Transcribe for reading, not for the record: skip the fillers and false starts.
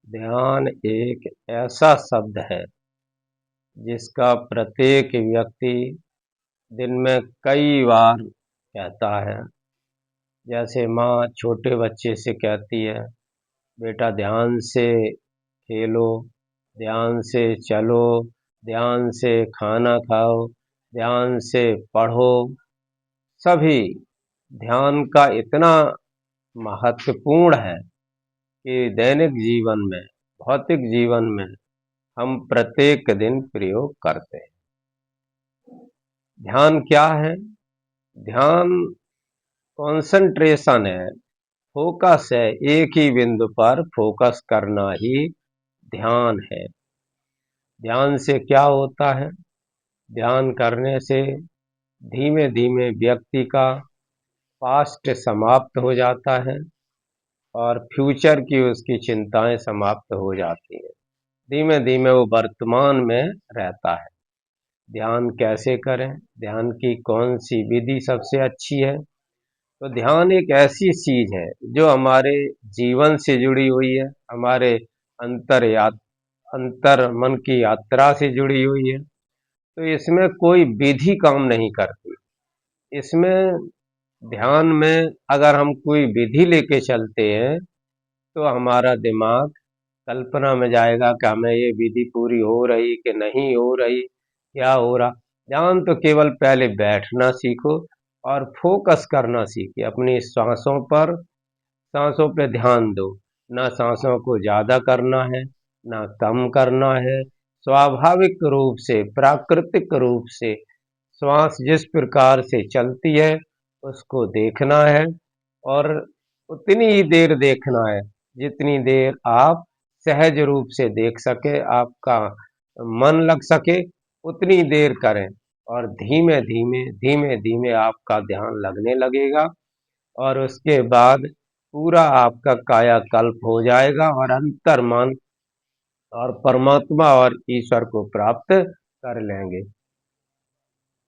ध्यान एक ऐसा शब्द है जिसका प्रत्येक व्यक्ति दिन में कई बार कहता है। जैसे माँ छोटे बच्चे से कहती है, बेटा ध्यान से खेलो, ध्यान से चलो, ध्यान से खाना खाओ, ध्यान से पढ़ो। सभी ध्यान का इतना महत्वपूर्ण है कि दैनिक जीवन में, भौतिक जीवन में हम प्रत्येक दिन प्रयोग करते हैं। ध्यान क्या है? ध्यान कंसंट्रेशन है, फोकस है, एक ही बिंदु पर फोकस करना ही ध्यान है। ध्यान से क्या होता है? ध्यान करने से धीमे धीमे व्यक्ति का पास्ट समाप्त हो जाता है और फ्यूचर की उसकी चिंताएं समाप्त हो जाती हैं। धीमे धीमे वो वर्तमान में रहता है। ध्यान कैसे करें? ध्यान की कौन सी विधि सबसे अच्छी है? तो ध्यान एक ऐसी चीज है जो हमारे जीवन से जुड़ी हुई है, हमारे अंतर मन की यात्रा से जुड़ी हुई है। तो इसमें कोई विधि काम नहीं करती। इसमें ध्यान में अगर हम कोई विधि लेके चलते हैं तो हमारा दिमाग कल्पना में जाएगा कि हमें ये विधि पूरी हो रही कि नहीं हो रही, क्या हो रहा। ध्यान तो केवल पहले बैठना सीखो और फोकस करना सीखिए अपनी सांसों पर। सांसों पे ध्यान दो, ना सांसों को ज्यादा करना है ना कम करना है। स्वाभाविक रूप से, प्राकृतिक रूप से श्वास जिस प्रकार से चलती है उसको देखना है और उतनी ही देर देखना है जितनी देर आप सहज रूप से देख सके, आपका मन लग सके, उतनी देर करें। और धीमे धीमे आपका ध्यान लगने लगेगा और उसके बाद पूरा आपका कायाकल्प हो जाएगा और अंतर्मन और परमात्मा और ईश्वर को प्राप्त कर लेंगे।